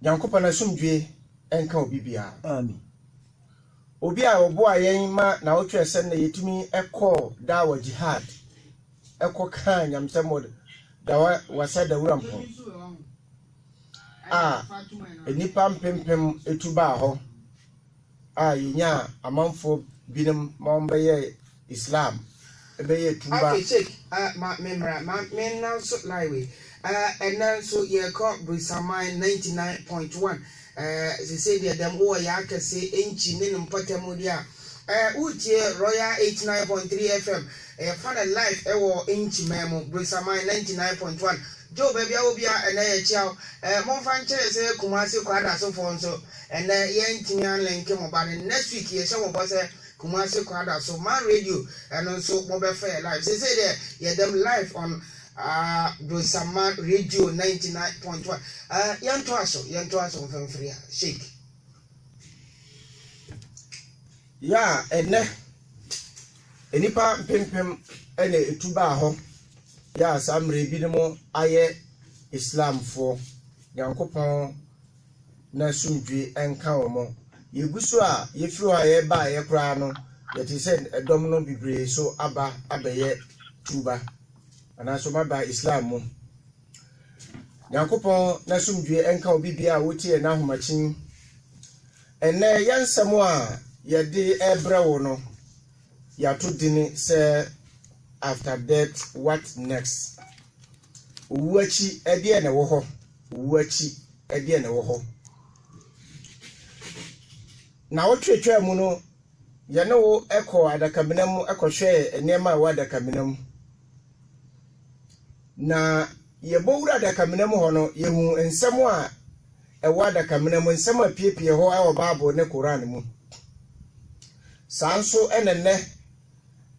Nyankopa na sumdwe enka obi bia. Amen. Obi a obo ayen ma na wotwe ese na yetumi ekọ da wa jihad. Ekọ kan nyamsemo da wasa da wurampo. Enipa mpempem etuba ho. Yenya amanfo binim ma ombeye Islam. Ebeye tuba. Okay, check. Me now so live. And then so you call Brisamine 99.1. They say that them all ya can say inchi minimum patamudia. Uche Royal 89.3 FM. Fan a life ewo inchi memo Brisamine 99.1. Joe baby obia and I chow. Monfanche say Kumasi Kwada so for so and Yantian link him about next week. Yes, some of us Kumasi Kwada so man radio and also mobile fair live. They say that yeah them live on Brisamine radio 99.1. Yantoaso from free shake. Ya enipa pimpim ene etuba ho ya samre bidimo aye Islam fo Yankopon na sumdwe enka omo yeguso a yefiro aye ba aye kra no yeti se edom no bibre so aba abaye tuba ana so maba Islam mo Yankopon na sumdwe enka obi bia wotie na homachin ene yansamo a yede ebrewo no ya to dini say after death what next uwachi ede na wo ho uwachi ede na wo ho na wo twetwa mu no ye ne wo ekọ adakaminam ekohwe enema wa adakaminam na ye bowura adakaminam ho no ye hu ensem a ewa adakaminam ensem a piepie ho a Bible ne Quran mu sanso enenne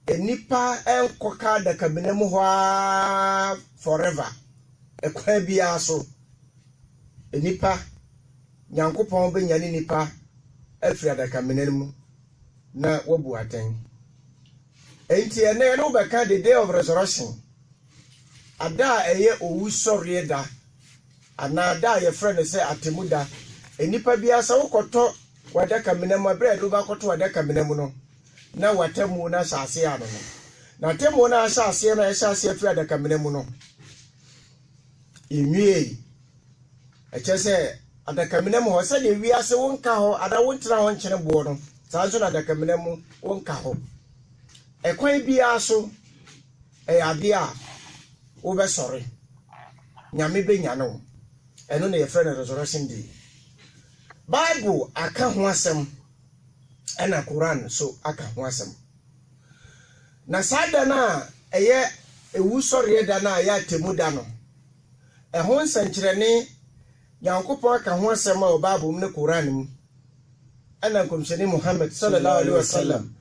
enipa enkoka adakaminam ho forever ekwa bia so enipa Nyankopon be nyane nipa afri adakaminam na wabu aten enti ene no beka the day of resurrection ada eye owu sori da ana da ye friend say atemuda enipa bia sa wokoto wadakaminam abre do ba koto wadakaminam no na watemu na asase ya no na temu na asase na asase afri adakaminam no imie echese adakaminam ho se de wiase wonka ho ada wontra ho nkyene bo no sanso na adakaminam wonka ho ekwan bia so ade a wo be sori nyame be nyano eno na ye friend resurrection day Bible aka ho asem ena Quran so aka ho asem na sada na eye ewu sori da na ya temuda no ho nsankyerene Yankopon aka ho asem a Bible mu ne Quran mu ana komsheni Muhammad sallallahu alaihi wasallam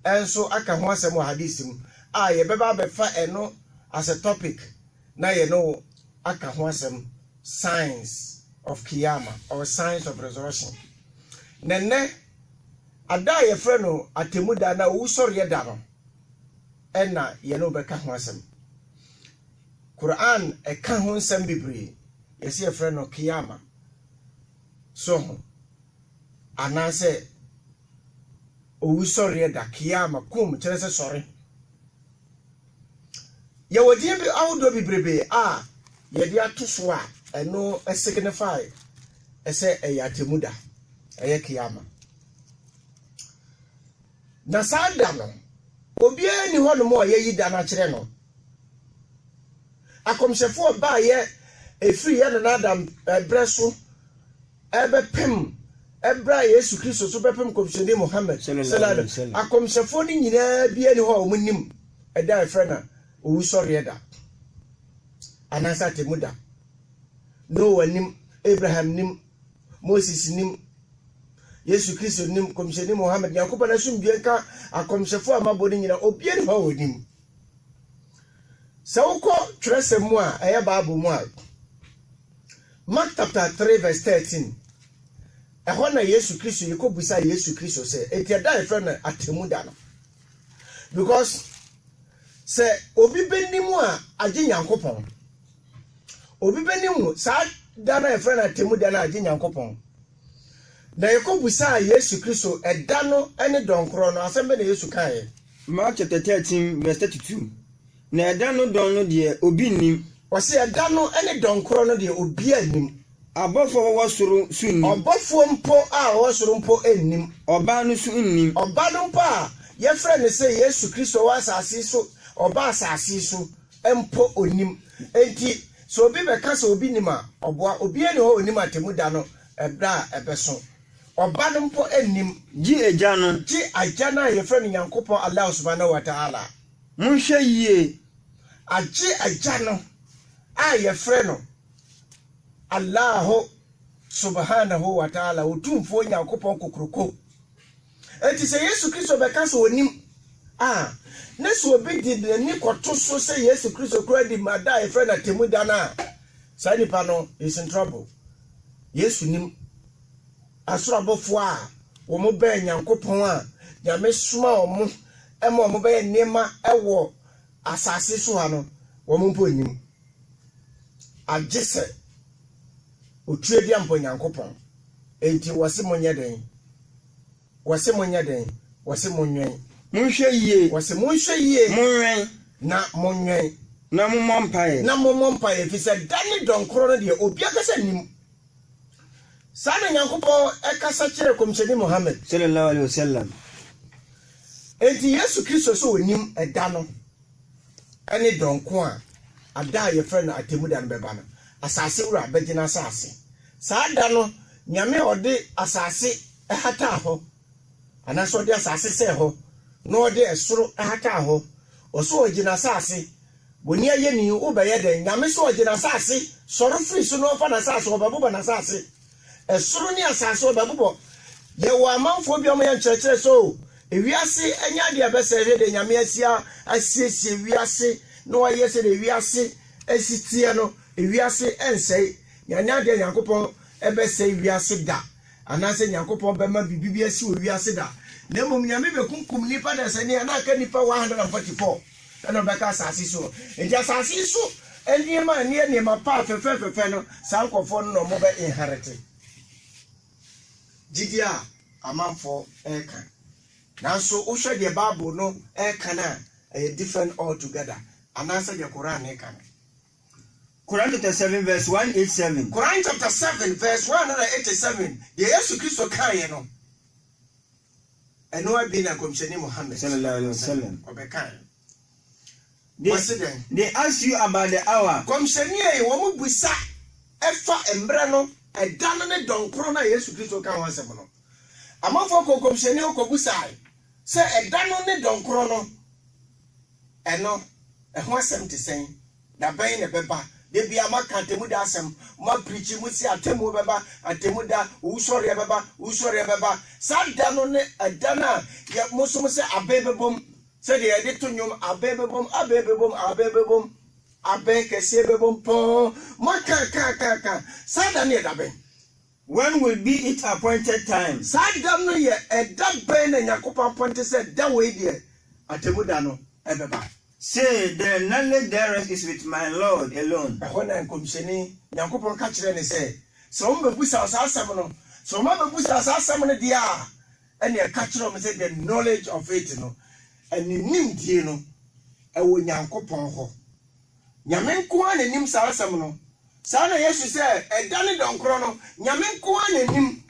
enso aka ho asem hadith mu a ye beba befa eno as a topic na ye no aka ho asem signs of Kiyama or signs of resurrection nene ada ye frɛ no atemuda na wo sɔre da no ɛna ye no bɛka ho asem Quran ɛka ho nsɛm bibre yesi ye frɛ no Kiyama so anase wo sɔre da Kiyama kum kyerɛ sɛ sɔre ye wodi bi awdo bibrebe a ye dia to so a eno signify ese atemuda Kiyama na sada no obi ani ho no mo ye yida na kire no akomshefo ba ye efri ye na Adam breso ebepem ebra Yesu Kristo so bepem komsheni Muhammad sallallahu alaihi wasallam akomshefo ni nyina bi ani ho omunim eda efrena owu sori da anasa temuda Noah nim, Abraham nim, Moses nim, Yesu Kristo nim, komsheni Muhammad Yankopon na sumdwe ka akomshefo amaboni nyina obie ne ho nim Sawko tresemu a eye Bible mu a Mark chapter 3 verse 13 ehona Yesu Kristo yekobusa Yesu Kristo se etiada efe na atemuda no because se obi benimu a age Yankopon obi benimu sa da na efre na temu da na agye Nyankopɔn na yekobusa Yesu Kristo ɛda no ene donkro no asɛm be na Yesu kae Mark chapter 13 verse 32 na ɛda no don no de obi nim wɔse ɛda no ene donkro no de obi anim abɔfo wɔ soro su nim ɔbɔfo mpo a wɔ soro mpo ennim ɔba no su nnim ɔba no mpo a yɛfrɛ ne sɛ Yesu Kristo wɔ asase so ɔba asase so mpo onim enti so obi bɛka sɛ obi nim a ɔboa obi ani hɔ onim atemu da no ɛbra ɛbɛso ɔba no mpo ennim gye agya no gye agya na yɛfrɛ no Nyankopɔn Allah subhanahu wa ta'ala monhwɛ yie agye agya no a yɛfrɛ no Allah subhanahu wa ta'ala otumfo Nyankopɔn kokroko enti sɛ Yesu Kristo bɛka sɛ onim na so obi di ni kɔto so sɛ Yesu Kristo kura di mada yɛfrɛ na temu da na saa nipa no is in trouble Yesu nim asorabɔfo a wɔn bɛn Nyankopɔn a Nyame soma wɔn ɛma wɔn bɛyɛ nneɛma ɛwɔ asase so ha no wɔn mpo nim agye sɛ otue di ampo Nyankopɔn enti wɔse monyɛ den wɔse monwen monhwɛ yie wɔse monhwɛ yie monwen na monwen na mommɔ mpaeɛ fi sɛ dane donkoro no deɛ obi akasa nim saa na Nyankopɔn ɛkasa kyerɛ Kɔmhyɛni Muhammad sallallahu alaihi wasallam enti Yesu Kristo so onim ɛda no ɛne donko a ada a yɛfrɛ no atemu da no bɛba no asase wura bɛgyina asase saa da no Nyame ɔde asase ɛhata hɔ anaso ɔde asase sɛ hɔ na ɔde ɛsoro ɛhata hɔ ɔso ɔgyina asase boni ayɛ ni wobɛyɛ den Nyame so ɔgyina asase sɔre firi so no ɔfa na asase ɔbɛbobɔ na asase ɛsoro ne asase ɔbɛbobɔ yɛwɔ amanfoɔ bi ɔmo yɛ nkyerɛkyerɛ so ewiase anya de abɛsɛ hwɛ de Nyame asiesie wiase na ɔyɛ sɛ de wiase asitie no ewiase ɛnsɛe nyanya de Nyankopɔn ɛbɛsɛ wiase da anase Nyankopɔn bɛma bibi asi wɔ wiase da na mmom Nyame bɛkunkum nipa da sɛ ne na aka nipa 144 ɛna bɛka asase so enti asase so nneɛma pa fɛfɛfɛfɛ no saa nkɔfoɔ no na ɔmo bɛ inherit gidi a amanfoɔ ɛka nanso wohwɛ deɛ Bible no ɛka na ɛyɛ different altogether anase deɛ Quran ɛka Quran chapter 7 verse 187 Quran chapter 7 verse 187 the Yesu Kristo kae no ɛno abi na Kɔmhyɛni Muhammad sallallahu alaihi wasallam ɔbɛkae they ask you about the hour Kɔmhyɛni a wɔn busa ɛfa mmerɛ no ɛda no ne dɔnkoro na Yesu Kristo ka ho asɛm no amanfoɔ kɔ Kɔmhyɛni ɔkɔbusae sɛ ɛda no ne dɔnkoro no ɛno ɛho asɛm te sɛn da bɛn ne bɛba de bia maka atemu da asɛm ma preach mu si atemu bɛba atemu da usɔre bɛba saa da no ne ɛda na yɛ mosom sɛ abɛbɛbom sɛ de yɛde to nnwom abɛbɛbom abɛn kɛseɛ bɛbom pɔn maka ka saa da no yɛ da bɛn when will be its appointed time saa da no yɛ ɛda bɛn na Nyankopɔn apɔnte sɛ da wei deɛ atemu da no ɛbɛba say the knowledge thereof is with my Lord alone. Ɛhɔ na Kɔmhyɛni Nyankopɔn ka kyerɛ ne sɛ sɛ wɔn bɛbusa saa asɛm no sɛ wɔn bɛbusa saa asɛm no deɛ a ɛne ɛka kyerɛ wɔn sɛ the knowledge of it no ɛne nimdie no ɛwɔ Nyankopɔn hɔ Nyame nko ara n'anim saa asɛm no saa na Yesu sɛ ɛda ne dɔnkoro no Nyame nko ara n'anim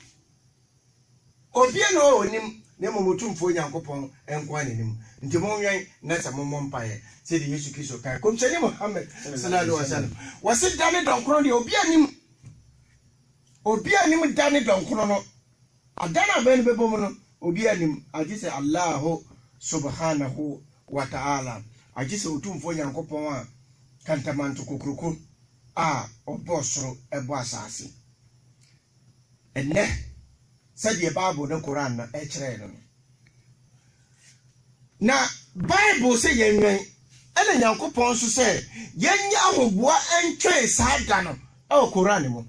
obie no onim na mmom Otumfoɔ Nyankopɔn nko ara n'anim nti monwɛn na sɛ mommɔ mpaeɛ sɛ de Yesu Kristo kae Kɔmhyɛni Muhammad sallallahu alaihi wasallam wɔse da ne dɔnkoro deɛ obi anim da ne dɔnkoro no ada na bɛn bɛbɔ mu no obi anim agye sɛ Allah subhanahu wa ta'ala agye sɛ Otumfoɔ Nyankopɔn a kantamanto kokroko a ɔbɔ soro ɛbɔ asase ɛnɛ sɛdeɛ Bible ne Quran no ɛkyerɛ no na Bible say yenwen ene Nyankopɔn so say yenya ahoboa entwe saa da no e Quran mu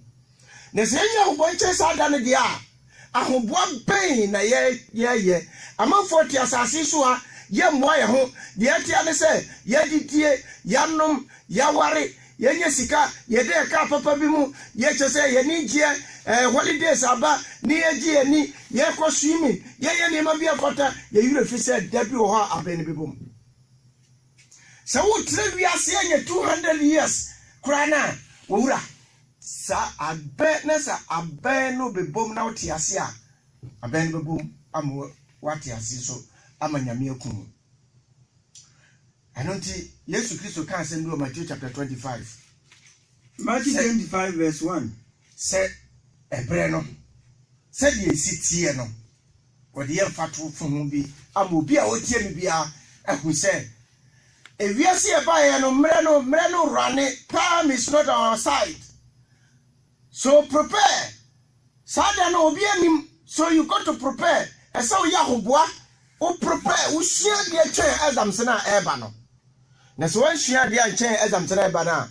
na se yenya ahoboa entwe saa da no dia ahoboa ben na ye amanfo ti asase so a ye mmoa ye ho de atia ne say ye didie yanom yaware yenye sika yede ka papa bi mu ye chese ye ni gie holidays aba ni egie ni ye ko swimming ye ni ma bi akota ye yure fi se da bi ho abeni bi bom se wo tre wi ase enye 200 years kurana wura sa abe na sa abe no be bom na oti ase a abe no be bom am wati ase so amanyame akum anonti Yesu Kristo kan say no Matthew chapter 25 Matthew 25 verse 1 say ebre no say the sitie no wo de yemfato fun bi am obi a wotie mi bia ahu say ewiase e ba ye no mre no rane time is not on our side so prepare sada no obi anim so you got to prepare esa wo ya hoboa o prepare wo hia de chen exam se na eba no na so wan hia de chen exam se na eba na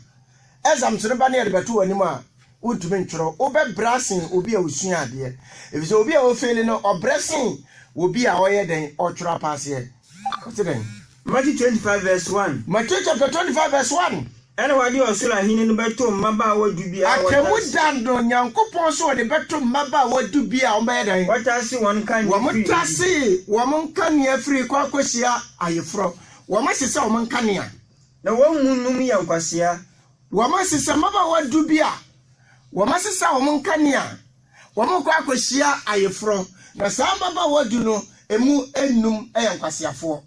exam se ba na de beto anim a untumi ntworo wo be brasing obi a wo hia de if so obi a wo fail no o brasing obi a oye den o tworo pass ye what then Matthew 25 verse 1 Matthew chapter 25 verse 1 ene wadi osura hini no beto mmaba wadu bia akemu dando nyankopon so de beto mmaba wadu bia o be dan watasi won kan wo mutasi wo mon kan ya free kwa kwasia ayefro wo masese wo mon kan ya na wo munum ya kwasia wo masese mmaba wadu bia wo masese wo mon kan ya wo mon kwa kwasia ayefro na sa mmaba wadu no emu enum eyankwasiafo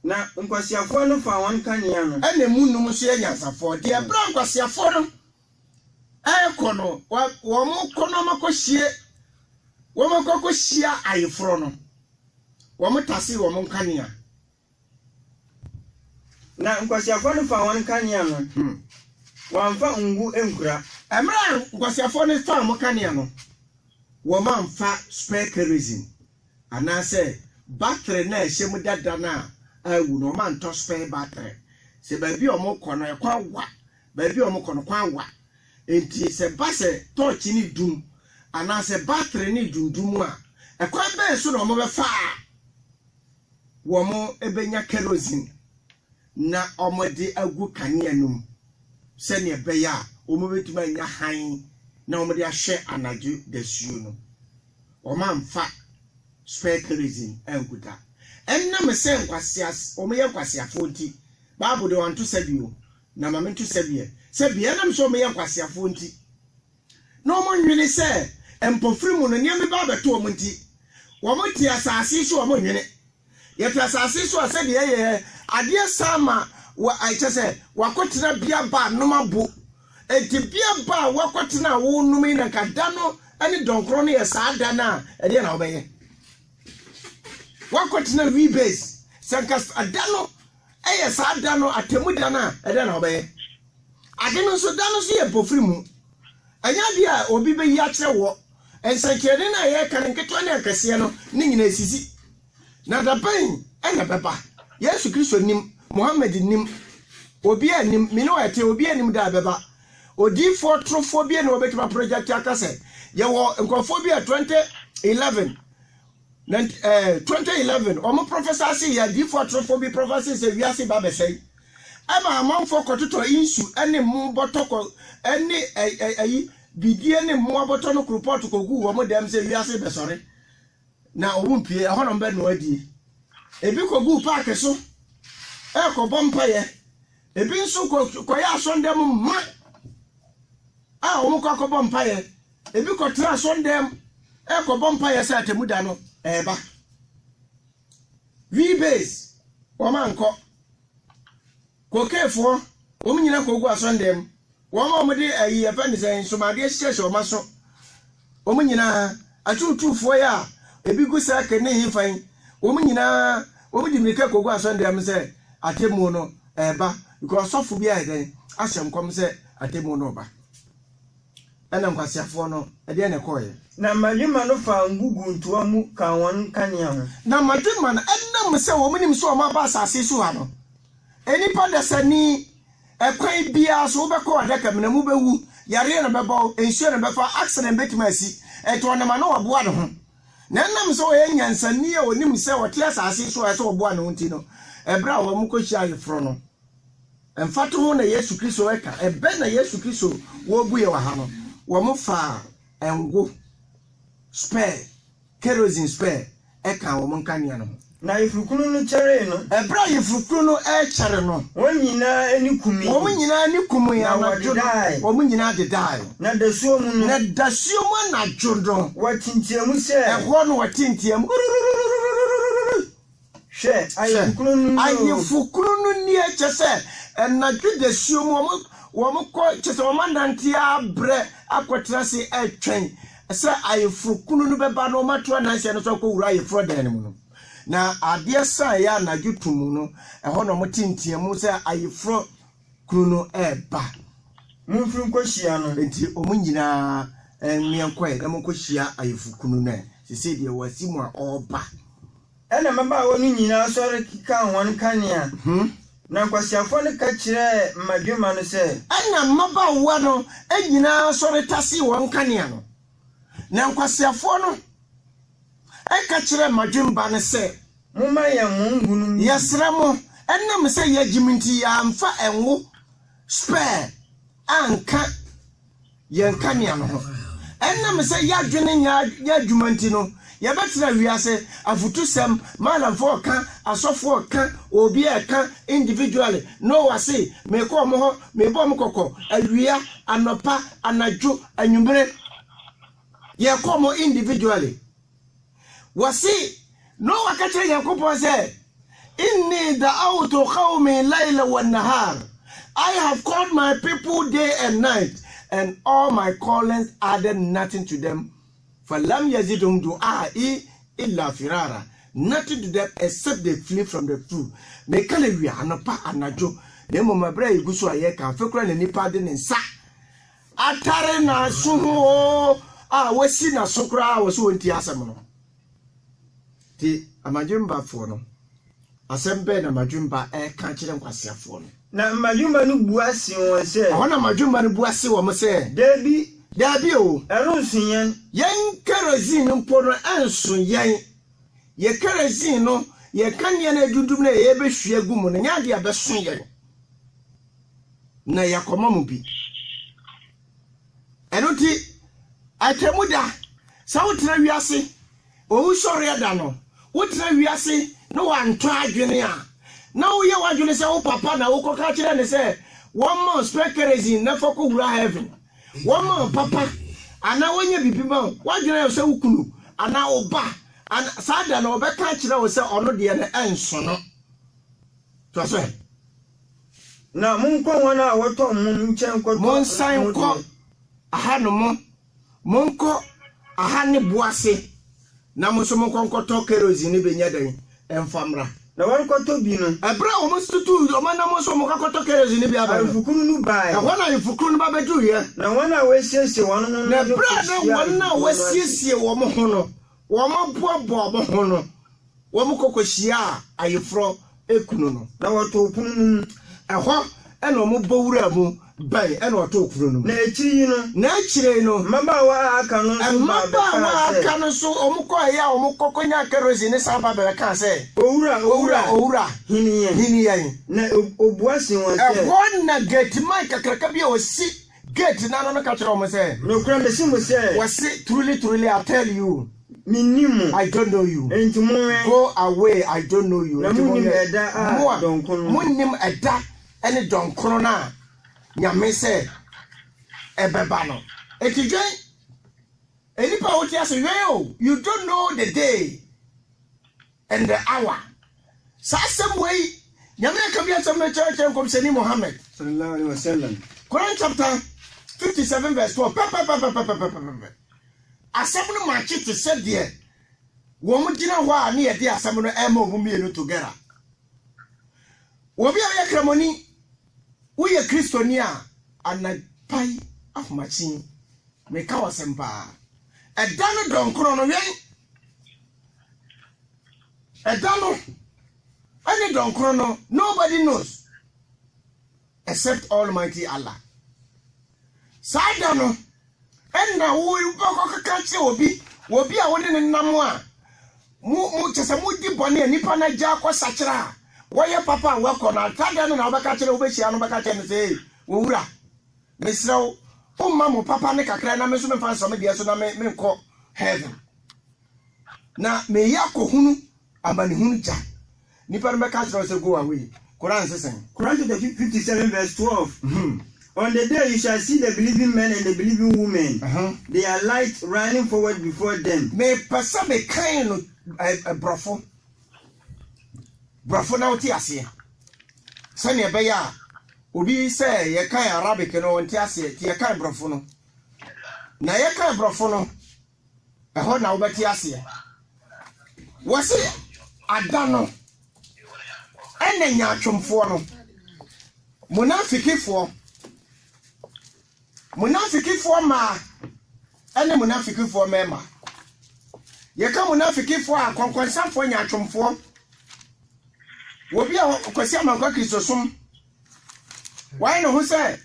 na nkwasiafo no fa won kania no ene munum so yanyansafo de ebra nkwasiafo no kono wo mo kono makohie wo makokohia ayefro no wo mo tase wo mo kania na nkwasiafo no fa won kania no wamfa ngu enkura emra nkwasiafo no fa mo kania no wo manfa spare kerosene anase battery na ehye dada na awu no man to spare battery se ba bi omo kono e kwa wa ba bi omo kono kwa wa enti se ba se torch ni dum ana se battery ni dundum a e kwa be so no omo be fa wo mo ebenya kerosene na omo de agu kanea num se ne be ya omo betuma nya han na omo de ahwe anaju da suo no o man fa spare kerosene enguta enna me se nkwasias o me yankwasiafo nti Bible de want to sabio na mame to sabie na me so me yankwasiafo nti no mo nwene se empofiri mu no ne me ba beto o mo nti wo mo ti asase so o mo nwene ye ti asase so ase de ye ade sama wa aichese wakotena bia ba nomabo enti bia ba wakotena wo numi na kada no ani donkro no ye saada na ede na obeye wakotena we base sankas adano eye saada no atemuda na ede na obeye ade no so dano so ye pofiri mu anya bia obi be yi akere wo ensankede na ye kanketo na akase no ni nyina esisi na da pen enya beba Yesu Kristo nim Muhammad nim obi anim me no ete obi anim da beba odi for trofobia na obetuma project akase ye wo nkofobia 2011 omo professor say ya di for trophobia prophecy say we ase ba be say ama amanfo kototo insu ene mu botoko ene ayi bidie ne mu aboto no report ko gu wo mo dem say we ase be sore na obumpie ho no be no adi ebi ko gu park so ko bompa ye ebi nso ko ya sondem ma omo ko bompa ye ebi ko tra sondem ko bompa ye sa temuda no eba we base wo manko ko kefo wo nyina ko gu asondem wo ma de ayi e fa ni sen so ma de hyehyɛ wo maso wo nyina atutufo ya ebi gu sa ka ne hifan wo nyina wo di mika ko gu asondem se atemu no eba because sofo bi a den ahyem kom se atemu no ba ana nkwasiafo no ede ne koye na malima no fa ngugu ntuwa mu ka won kania ho na madima na enam se wo minim so ma ba asase so ha no enipa de sani ekwan bia so be ko adaka mena mu bewu yare na beba ensuo na befa accident betima asi eto na ma no oboa ne ho na enam se wo yanyansani a onim se wo te asase so eso oboa ne ho nti no ebra wo mu ko hia yefro no Mfato ho na Yesu Kristo eka ebe na Yesu Kristo wo buye wa ha no wo mo fa engo spare kerosene spare eka wo mo nkania no na ifurukunu no kyere no ebra ifurukunu no kyere no wonyina ani kumi wo nyina ani kumi ya na jodo wo nyina de dai na dasuo mu no na dasuo mu na jodo watintiamu se ehwo no watintiam hwe ayifukunu no ni ekyese na dasuo mu wo mo ko kyese wo mandanti abre akwatra se etwen se ayifukunu no beba no mato ananse no so ko wura ayifro dan mu no na ade sa ya na dwutumu no eho no motintiamu se ayifro kunu no eba mumfiri nkohia no enti omunyina miankwae na monkohia ayifukunu no sese de wasimu a oba ena maba wonu nyina sore kika won kanea na kwasiafo ne ka kire madwuma no se ena maba wa no enyina sore tase won kanea no na kwasiafo no eka kire madwumba ne se mumma ya mungunu yesra mo enam se yagiminti ya amfa enwo spare anka yenkanea no enam se yadwene nya adwumanti no yabetra wiase afutusem malamfo ka asofo ka obi eka individually no wase me ko mo ho me bom kokko awia anopa anadwo anwumere ye ko mo individually wasi no wakati yakobo say inni da'awtu qawmi layla wan nahar I have called my people day and night and all my callings added nothing to them falam yazidum du'ai illa firara nothing to them except they flee from the truth me kala wi anopa anajo demo mabra igusu aye kan fekura na nipa de nsa atare na suho wasi na sokura wasi wonti asem no ti amajumba fo no asembe na majumba ka kire nkwasiafo no na majumba no buasi won se ona majumba no buasi wo mo se Dabi o erunsun yen kerosene mpo no anso yen ye kerosene no ye kanye na dudum na ye behwie gu mu no nya de abeso yen na yakoma mu bi enoti atemuda sa wotra wiase o usori ada no wotra wiase no wanto adwene a na wo ye wadwene se wo papa na wo koka kire ne se one month spare kerosene na foko wura heaven one man papa ana wonye bibima wadwena yo se wukunu ana oba ana sada na obeka kire wo se ono de na enso no to so na munko wana woto mun nchenko mon san ko aha no mo monko aha ne boase na mo so monko nkoto kerosene benya dan emfamra na wankoto bi no ebra o mo stutu o ma na mo so mo kakoto kerosene bi aba fukunu nu bai wana fukunu ba beju ye na wana wesiesie wonu no na bra na wana wesiesie wo mo ho no wo mo boabo mo ho no wo mo kokohia ayefro ekunu no na woto opunu eho ena mo bowura mu bai ena woto okunu no na echiri no maba wa aka no so omukọ ya omukọ nya kerosene samba be ka se owura hiniye na obuasi won se e na gate man kakraka bi o si gate na no ka kire o mo se no kura me si mo se wasi truly I tell you minimu I don't know you go away I don't know you munim eda donkono munim eda ene donkono na nyame se ebeba no etidwen enipa woti ase yo you don't know the day and the hour sa semway nyame ka bia some church kom seni Muhammad sallallahu alaihi wasallam Quran chapter 57 verse 12 asem no machi te se de wo mo gina ho a ne ye de asem no ema omu mienu together wo bia ye kramoni wo ye kristoni a anapai afmachi me ka wasempa edano donkro no yen edano any donkro no nobody knows except Almighty Allah sadano enna wo boko kakache obi a wode ne nam a mu chese mu di bone nipa na ja kwasakira Why papa and welcome na tada no na obeka kire obehia no beka kire no say wo wura mesrew o mama papa ne kakra na me so me fan so me dia so na me nko heaven na me yakohunu amani hunu ja nipa no beka kire say go away Quran says Quran chapter 57 verse 12 On the day you shall see the believing men and the believing women. They are light running forward before them. Me pesa me kind brofo na oti ase. Se ne be ya obi say ye kan Arabic no oti ase ti ye kan brofo no. Na ye kan brofo no ho na obeti ase. Wo se adano ene nya atwomfo no. Munafikifo ma ene munafikifo mema yeka munafikifo a konkonsanfo nya atwomfo wo bia kwasi amankwa kristosum why no hu say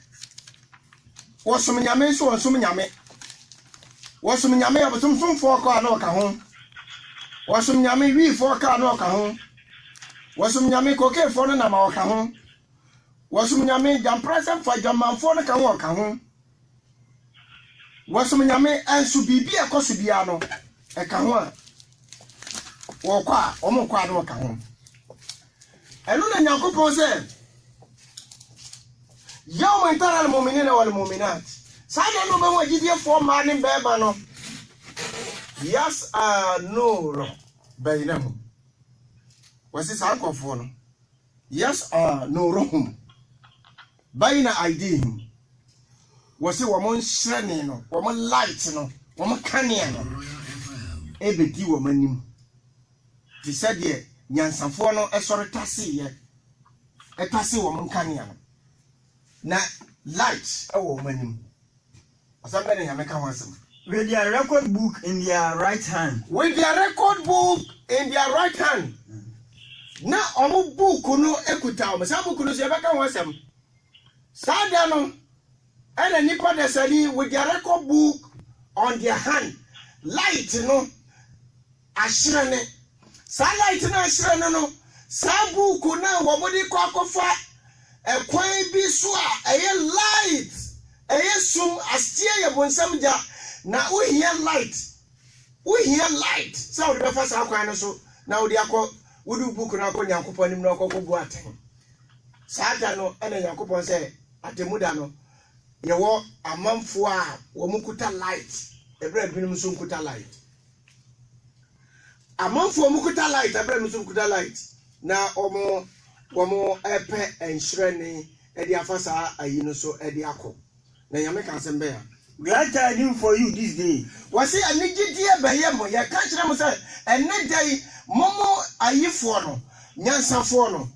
wosum nyame so wosum nyame abosumsumfo ko ana oka ho wosum nyame wifo ka ana oka ho wosum nyame kokefo no na ma oka ho wosum nyame jam present for jamanfo no ka ho oka ho wasum nyame ansu bibia ekosu bia no eka ho a wo kwa omo kwa no ka ho enu na Yakobon se yawma intara al mu'minina wal mu'minat sada no be wajidie fo ma ne beba no yas nur bainahum wasi sa akofo no yas nuruhum baina aidihim wasi wamon shrene no wamon light no wamon kania no ebedi wamanim ti sade nyansafo no esore tase ye etase wamon kania no na light ewo wamanim asambe ne yameka ho asem with their record book in their right hand na omo book no ekuta o sa book no se yabeka ho asem sada no and a nipa desali with their record book on their hand. Light no ashrene. Sa light no ashrene no. Sa book na wabodi kwa kofa e kwan bi so a eye light. Eye sum astie ye bonsam ja na wo hear light. Sa wo be fa sa kwan no so na wo di akọ wo du book na akọ Yakobon nim na akọ bu aten. Sa da no ene Yakobon say atemuda no yewo amanfo a wo mukuta light ebra binum so mukuta light amanfo mukuta light ebra binum so mukuta light na omo epe enhrene e di afasa ayi no so e di akọ na yame kan sembe ya glad tidings for you this day wasi anigidie beye mo ya ka kire mo say enne dai momo ayifo no nyansafo no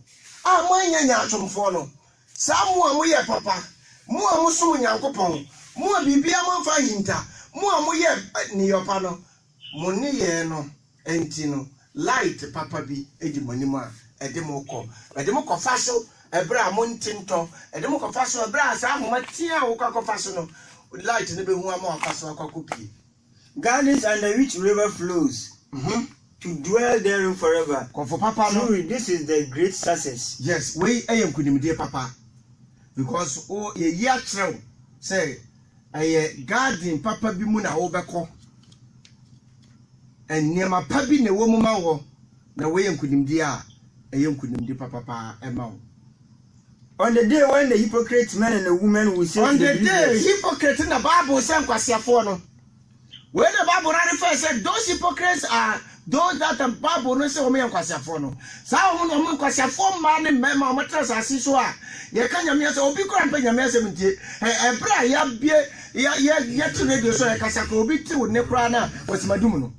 a mo anya atwomfo no samu amu ye papa mu amuso Yakobon mu bibia mo fa hinta mu amoye ni yopa no mo ne ye no enti no light papa bi edi monim a ede mo ko faso ebra mo ntinto ede mo ko faso ebra sa ahoma tia wo ko faso no light ne be hu ama faso akwakopi gardens under which river flows to dwell therein forever. For papa no this is the great success. Yes, we ayem kunimdie papa because ye true say aye garden papa bi mu na wo beko enema pa bi ne wo mu ma wo na we yankunimdi a yankunimdi papa ema wo. On the day when the hypocrite men and the women will say on the day hypocrite in the Bible say kwasiafo no when the Bible refers said those hypocrites are those that the Bible no say o me kwasiafo no sa o no kwasiafo ma ne mema o matrasa asiso a ye ka nyame say obi kora mpa nyame asem ntie ebra ya bie ya ti radio so ya kasa ko obi ti wo ne kora na wasimadum no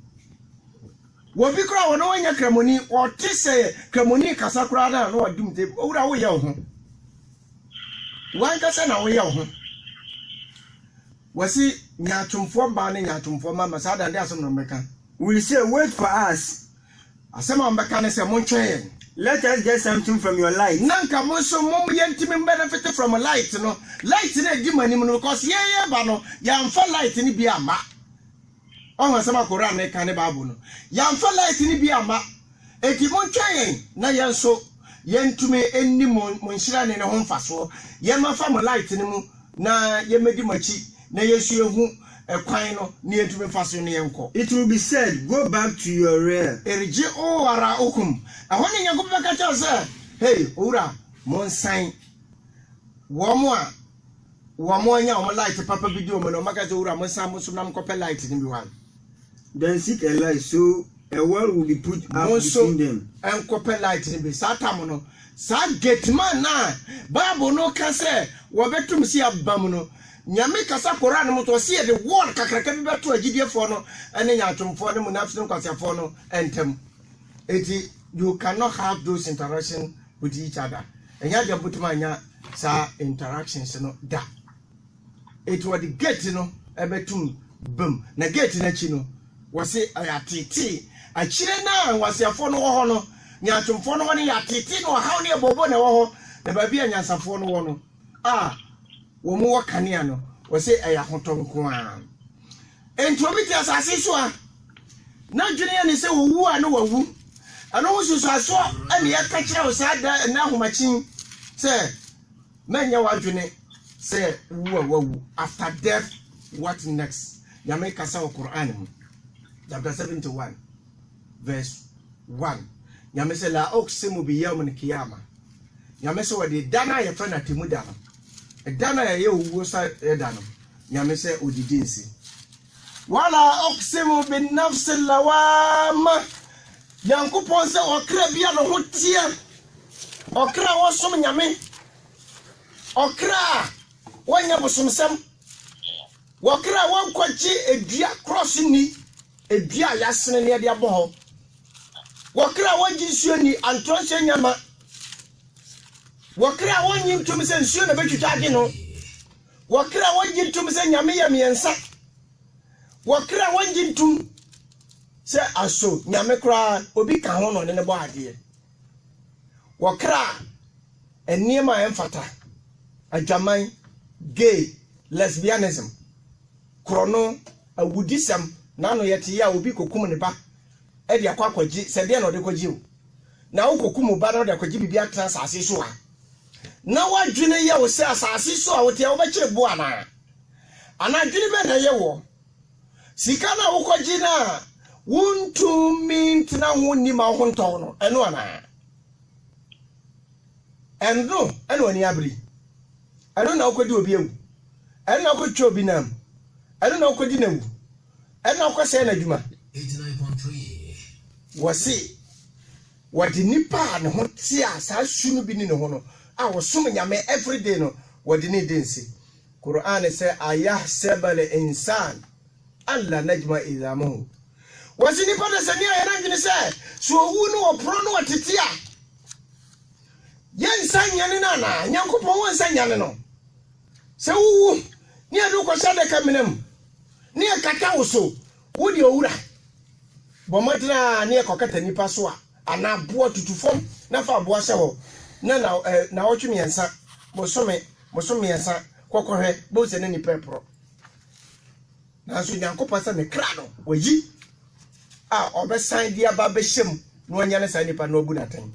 wo bi kora wo no nya kramoni o ti say kramoni kasa kora na no wadum te owura wo ye ho wan kasa na wo ye ho wasi nyatumfo ba ne nyatumfo mama sada ndi asom no mbeka will say wait for us asema mbeka ne say montwe let us get something from your light nanka mo so mom yentimi benefit from a light no light na di manim no because ye ba no yamfa light ni bi ama on asema Quran ne kan ne Bible no yamfa light ni bi ama eti montwe na yenso yentume enni monhyira ne ho mfaso yema fa mo light ne mu na yemedi machi na yesu ehu ekwan no ne yentume faso ne yenko. It will be said, go back to your rear. Erije o ara okum ahone nyanko beka cha say hey owura monsan womo anya o light papa video mo no maka say owura monsan mo so na mkope light ne bi wan. Then seek a light, so a wall will be put up between them. And copper light in the Satamono. Sa get man na Babu no can say, Wabetum see a bamuno. Yamika Sakoran to see the wall Kakraka back to a GD phono and then Yatum for them national Casafono and Tem. You cannot have those interactions with each other. And Yaga Butumania sa interactions no da. It was the gate, Ebetum boom. Na gate in a chino. Wase ayatiti achire na wasiafo no ho no nyatumfo no ne yatiti no haw ne bobo ne wo ho na ba bia nyansafo no wo no wo mu wakania no wase ayahotonko a entrobi asase so a na dwene ya ne se wo wu a no wawu ano wo susu aso ane ya ka kire wo sa da na homachin se menya wadwene se wu a wawu after death what next ya make kasa o Quran mu chapter 71 verse 1 nyame se la oksemu bi yawm kiyama nyame se wode dana ye fa na temuda no dana ye owuo sa dana nyame se odidi nsi wala oksemu bin nafs lawama yankopon se okra bia no hotie okra wosom nyame okra wonya bosomsam wokra wonkwachi edua cross ni edua yasene ne de aboho wokra wonji nsuo ni antronse nyama wokra wonyi ntum se nsuo na betwitwa age no wokra wonji ntum se nyame ya miensa wokra wonji ntum se aso nyame kra obi ka ho no ne bo ade wokra eniema emfata adwaman gay lesbianism krono awudisam nano yete ya obi kokum ne ba e de akwakwagi se de na ode kwagi o na wo kokum ba na ode kwagi bibia tra asase so a na wadwene ye wo se asase so a wo te wo ba kire bo ana dwene be na ye wo sika na wo kwagi na wuntu mintina ho ni ma ho nto no eno ana eno ni abri eno na wo kwadi obi ewu eno na wo kwadi obi nam eno na wo kwadi na wu eno ko se na djuma 89.3 wasi wadi nipa ne ho tia sa sunu bi ni ne ho no a wo som nyame every day no wadi ni densi Quran say ayahsabal insan alla najma izamu wasi nipa da sani ya rangi say so wu no opro no watetia yensan nyane na nyankopon wonsan nyane no se wu ni adu ko sade kamenam ni akata wo so wo di owura bomodra ni ekokata nipa so a ana boa tutufom na fa boa hye ho na wotwe miensa bosome miensa kokohwe bo se ne nipa pro na so nyankopasa ne kra no wayi a obesan dia ba behyem no anya ne sa nipa no obu natan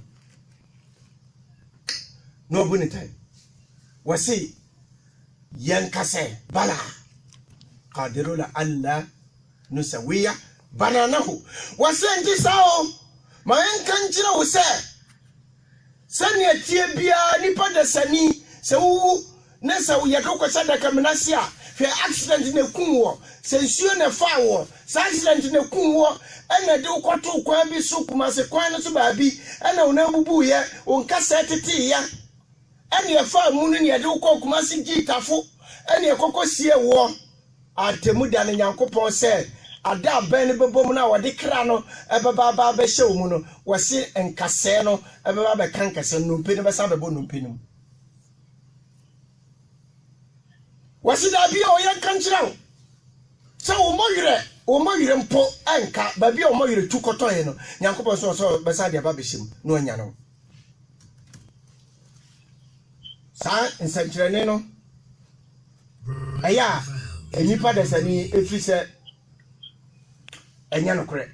no obu nitan wasi yankase bala qadiru la alla nusawiya bananahu wasenji sao mayenkan jira wo se sani atie bia nipa da sani se wu na se wo yekoko sada kaminasi a fe accident na kunwo se nsuo na fa wo se accident na kunwo ena de ukoto kwan bi so kuma se kwan no so ba bi ena una bubu ye onka setete ya ena ye fa mu no ne de ukoko kuma se gitafo ena ye kokko sie wo atemu da ne nyankopon se ada ben bebom na wode kra no ebeba ba be hye mu no wose enkase no ebeba be kankase no mpe no be sa be bo no mpe no wose da bi o yan kanchira so wo moyire mpo enka ba bi o moyire tukoto ye no nyankopon so be sa de ba be hye mu no anya no sa nsankyerene no aya enipa da sani efise enya no kore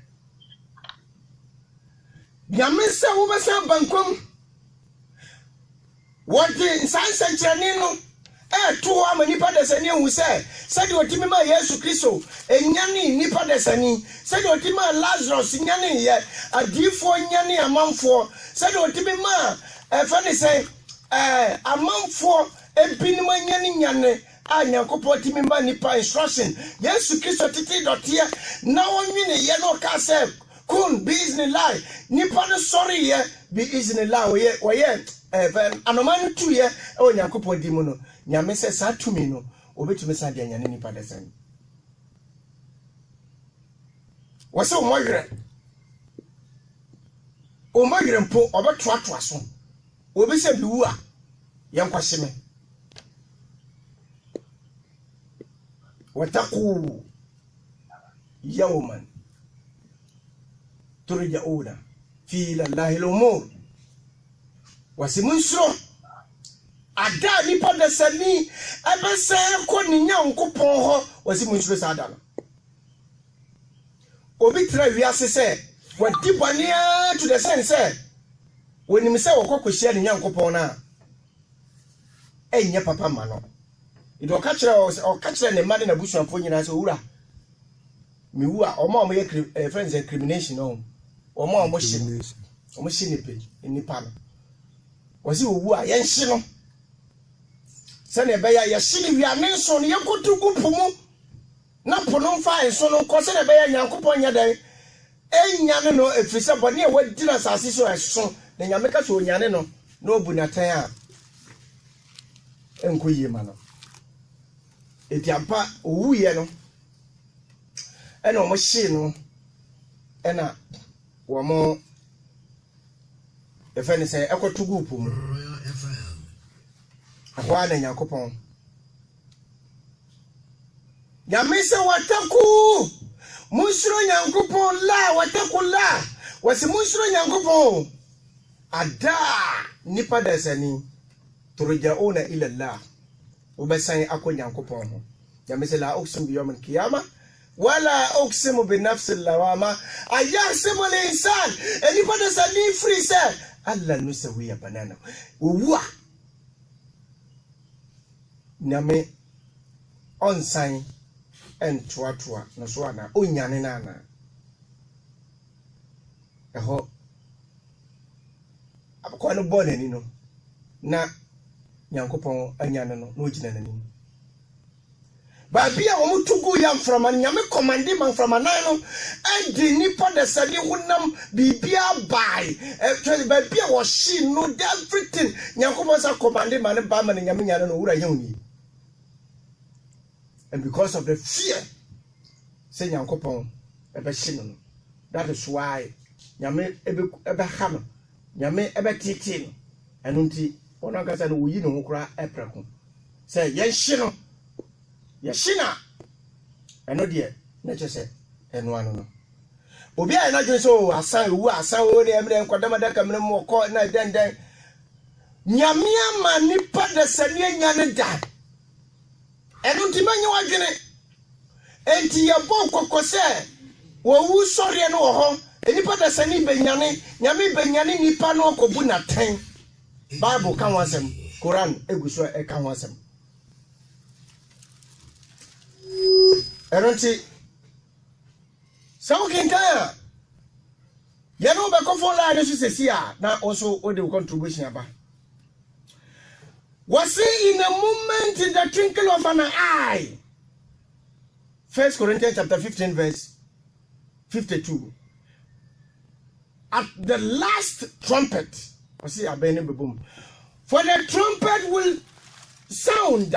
nyame se wo besa bankom what the Sansa Janino, to am a nipa desani who said what Timima Yesu Christo, a Yanni nipa desani, said what Tima Lazarus, Yanni yet, a D4 Yanni a month for, said what Timima, a funny say, a month for a Pinima Yanni Yanni. Anya kopo timimba nipa instruction Yesu Kristo titi dotia na wonwine ye no ka se kun business lie nipa no sorry ye business lie we anoman tu ye onya kopo di mu no nyame se sa tumi no obetumi sa de nyane nipa desen wase omoyere mpo obetoatoa so obi se biwu a ye nkwahye me وتقوا يوما ترجعون في الله الأمور وسمنسرو ada nipa desani ebese ko ni nyankopon ho wasimunsuro sada no obi tra wiase se wadi bania to the sense say wonim se wokokohia ni nyankopon na enye papa ma no ido ka kire ne made na busuafo nyina so wura mi wu a omo ye friends incrimination no omo hye ne pe nipa no wasi owu a ye hye no se ne be ya ye hye ne wi ane so ne ye kotugu pumu na pono mfa enso no ko se ne be ya nyankopon nya dan enya ne no efrise bone e wadi na sase so eso ne nyame ka so onyane no na obu na tan a enkoyie ma no etiampa owuye no ena omo hye no ena wo mo efeni se ekotugu pumu akwa na nyakopon yamise wataku musro nyankopon la wataku la wasi musro nyankopon ada nipa desani turjauna ila Allah وبسان أكو نيانكوبون هو يامسي لا أقسم بيوم القيامة ولا أقسم بنفس اللوامة أيحسب الإنسان أن يبدأ سنين فريسة ألا نسوي بنانا ووا نامي أنسان أن توا نسوانا أنياني نانا أهو أبقى أنا بوني نينو na nyankopon anyane no no gina nanim ba bia wo mutugu yam from an nyame commande man from anan no adi nipa de sade honam bibia bai ba bia wo hye no everything nyankopon sa commande man ba man nyame nyane no wura yewni and because of the fear say nyankopon ebe hye no that is why nyame ebe ha no nyame ebe titi no enunti ona kasa no wuyi no hokura epreko say ye hye no ye hye na eno de na chese eno anu no obi a na dwen so asan wu asan o ne emre nkwadama da kamne mo ko na den nyame ama nipa da sane anya ne da eno nti manya wadwene enti ye bo kokose wo wu sori no ho enipa da sane benyane nyame benyane nipa no okobu na ten Bible can want them. Quran eguso e can want them. Eronti Sao Kentaya. You know be comfort line is here. Now also what the contribution about. Was it in a moment in the twinkle of an eye? 1 Corinthians chapter 15 verse 52. At the last trumpet. See a benny boom. For the trumpet will sound.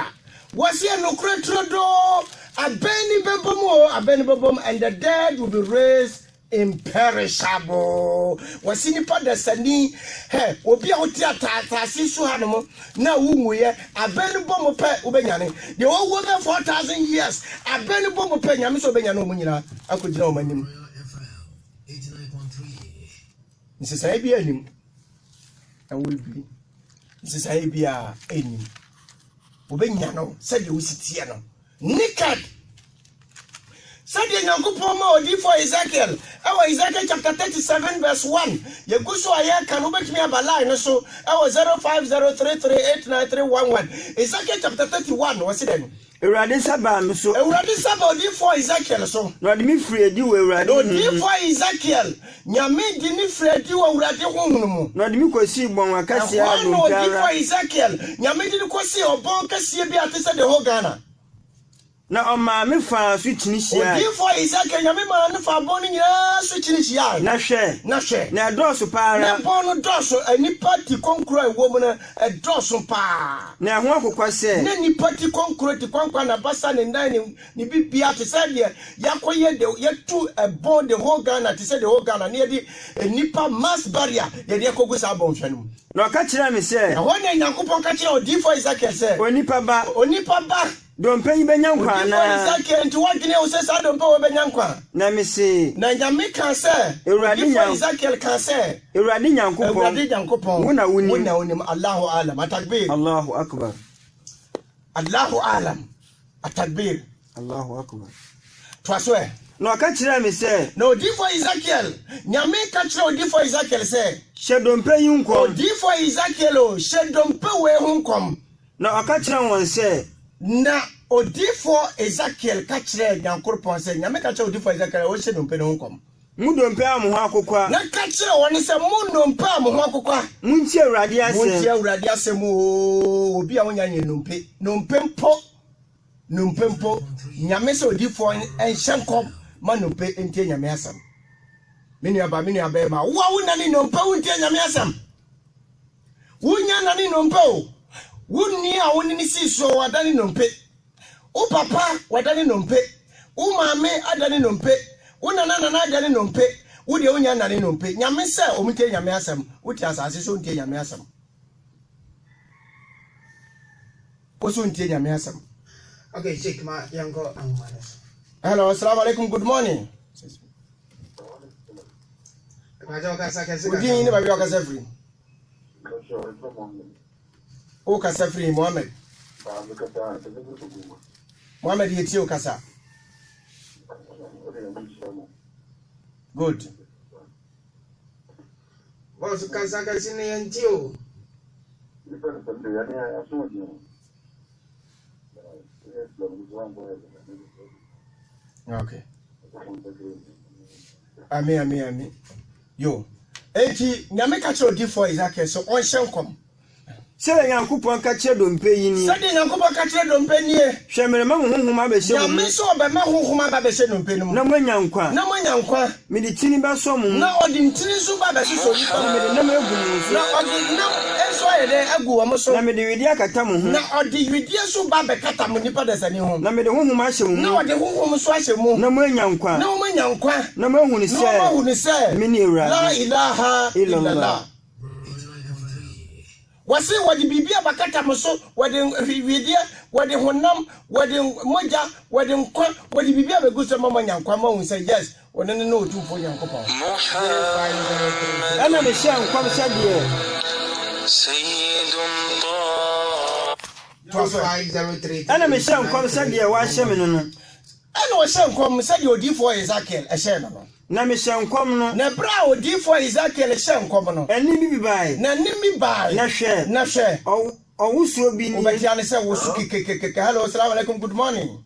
Was here no cretrodo, a benny bebum, and the dead will be raised imperishable. Was in the sani, he will be out there, Sisu Hanamo, now whom we are a benny bomb of pet Ubenyani. The old woman 4,000 years, a benny bomb of Penyamis Obenyano Munina, I could know my name. 89.3. Mrs. Abianim. And will be this is Abia any Ubeniano said you sit here. Naked Said the Yankupoma or for Ezekiel. Our Ezekiel chapter 37 verse 1. Yaguso Aya can obey me about line so our 0503389311. Ezekiel chapter 31 was it then? Erade Saba so. Erade Saba di for Ezekiel so. No me free di we Erade. No di for Ezekiel. Nyame di ni free di wo Erade honhunu mu. No di mi kosi bon akase a do no di for Ezekiel. Nyame di kosi obon kase bi atese the whole Ghana. Na o ma me fa so tinisia. Di for Ezekiel nyame ma no fa bon ni so tinisia. Na hwe. Na doso pa na bon no doso anipa ti konkro ewo mu na doso pa. Na ho akokwa se. Na nipa ti konkro ti kwankwa na basa ne ndan ni bibia te say de yakoye de yetu bon the whole Ghana te say the whole Ghana na ye nipa mass barrier ye de kogusa bon hwanum. Na ka kira me se. Na wona Nyankopon ka kira odi for Ezekiel se. Onipa ba. Dompe yi benyankwa na Ezekiel nti wadine wo se sa dompe wo benyankwa. Na me se. Na nyame kan se. Ezekiel kan se. Erade Nyankopon. Wona unim Allahu alam. Atakbir. Allahu akbar. Allahu alam. Atakbir. Allahu akbar. Twaswe. No ka kira me se. No di for Ezekiel. Nyame ka kira odi for Ezekiel se. Shedompe yi nkom. Odi for Ezekiel o shedompe we hunkom. Na aka kira won se. Na odi for Ezekiel ka kira Nyankopon se. Nyame ka kira odi for Ezekiel o shedompe no hunkom. Mu dompe am ho akokwa. Na ka kira won se mu dompe am ho akokwa. Mu ntie Awurade ase. Mu ntie Awurade ase mu obi a wonya nye nompe. Nompe mpo. Nyame se odi for enhyenkom. Manupe entie nyame asam mini aba ma wa wuna ni nompe untie nyame asam wunya na ni nompe o wunni a wonni ni siso wadani nompe u papa wadani nompe u maame adani nompe una na adani nompe u de wunya na ni nompe nyame se omtie nyame asam uti asase so untie nyame asam oso untie nyame asam. Okay, check my yango amanas. Hello, assalamu alaikum, good morning. Good evening, baby, Okasa free. Okasa free, Mohammed. Mohammed, it's you, Okasa. Good. Boss, Okasa, Sini, and you. Okay. Ami. Yo. Enti nyame ka kire odi for Ezekiel so on hyenkom. Se Nyankopon ka kire dompe yi ni. Se de Nyankopon ka kire dompe ni e. Hwemere ma honhom abehye mu. Nyame so be ma honhom abehye dompe no mu. Na manyankwa. Me de tini ba so mu. Na odi ntini so ba behye so nipa me de nam agu mu so. Na odi nam eso ayede agu wo mo so. Na me de wedi akata mu ho. Na odi wedi so ba be kata mu nipa da sani ho. Na me de honhom ahye mu. Na odi honhom so ahye mu. Na manyankwa. Na manyankwa. Na mahunu se. Me ni Awurade. La ilaha illallah. Wasi wadi bibia bakata muso wadi vidia wadi honam wadi moja wadi nkwa wadi bibia begusa mama nyankwa ma say yes wonene no otufo nyankopon ana me sha nkwa me sha die sayyidun ta 503 ana me sha nkwa me sha die wa hye me no ana o sha nkwa me sha die odi for Ezekiel e hye no na me hye nkom no na bra odi for Ezekiel hye nkom no eni bi bai na nimi bai na hwe owusuo bi ni obeti ane se wosu kekekeke. Hello, assalamu alaikum, good morning.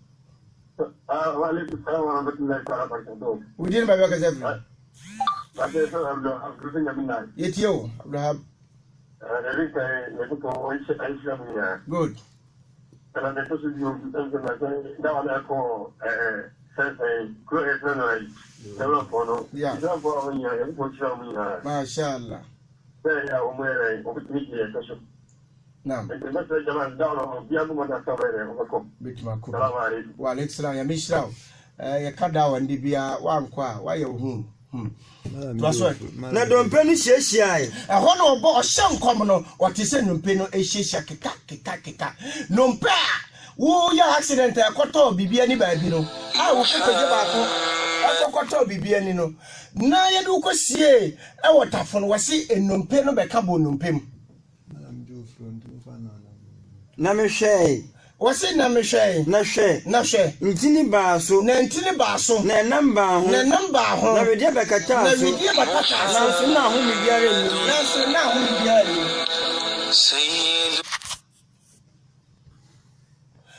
Wa alaikum salam wa rahmatullahi wa barakatuh. Udin baby Okasa free. Babe so Abdul Nyamina. Yetio Abdulhab. Erika yeko oisha aisha mia. Good. Kana de tosu dio na da wala ko Yeah. Mashallah. Naam. Wa alaikum salam ya mishra. Ya kada wandi bia wankwa wa ya hu. Twaswe. Na dompe ni hyehyia e. Ho no obo ohyenkom no wotese nompe no ehyehyia keka. Nompe wo ya accident e koto bibia ni ba bi no. A wo kotoje baako. Koto bibia ni no. Na ye du kosie e wotafo no wase enompe no beka bo nompem. Na me hwɛ Wɔse na mehwɛ na hwɛ na hwɛ ntini baaso na ntini baaso na namba ho na namba ho na wedia bekata na so widia bakata so na so na ho mi biara ni na so na ho biara ni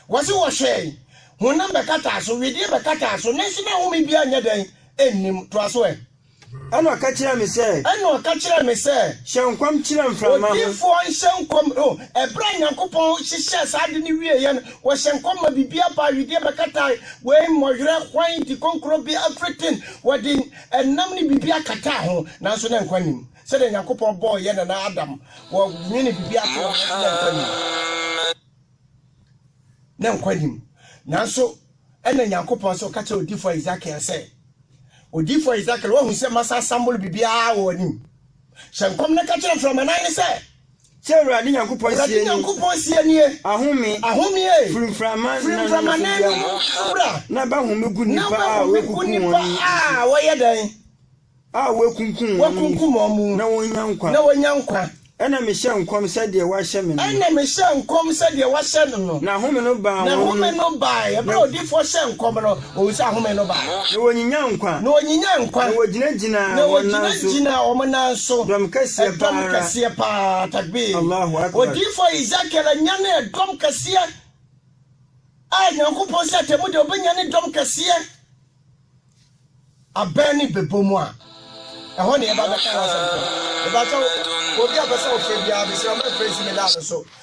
wɔse wɔhwɛ honam bɛkata so widia bakata so na so na ho mi biara nya dan ennim to aso ɛ ana ka kira me sɛ ɛna ɔka kyerɛ me sɛ hyenkwam kira mframa ho odifoɔ nhyɛnkɔm o ɛberɛ nyankopɔn hyehyɛ saa de ne wieɛ no wɔhyɛnkɔm ma biribia ba awedeɛ bɛkata wei mmɔwerɛ hwan di konkrɔ bi everything wɔde ɛnam ne biribia kata ho nanso na nkwa nim sɛdeɛ nyankopɔn bɔɔyɛ nana adam wɔnwene biribia to na nkwa nim nanso ɛna nyankopɔn sɛ ɔka kyerɛ odifoɔ Ezekiel sɛ odifoɔ Ezekiel wahu sɛ masa sambolo bibiara wɔ anim hyɛnkɔm ne ka kyerɛ mframanan ne sɛ Awurade Nyankopɔn sie nie ahome frimframa na ba home gu nipa a wɔyɛ dɛn a wakunkum wɔmu na wonya nkwa ɛna mehyɛ nkɔm sɛdeɛ wahyɛ me no na home no baa ɛbɛrɛ odifoɔ hyɛ nkɔm no ɔwu sɛ ahome no baa na wɔnyinya nkwa na wɔgyinagyina ɔmo nan so dɔm kɛseɛ paa takbir Allahu Akbar odifoɔ Ezekiel anya ne dɔm kɛseɛ a Nyankopɔn sɛ tɛmu de ɔbɛnya ne dɔm kɛseɛ abɛn ne bɛbɔ mu a ɛhɔ ne yɛba bɛka wɔ sɛ obi apɛ sɛ ɔfɛ biara bɛsɛ ɔmɛfrɛ si me da no so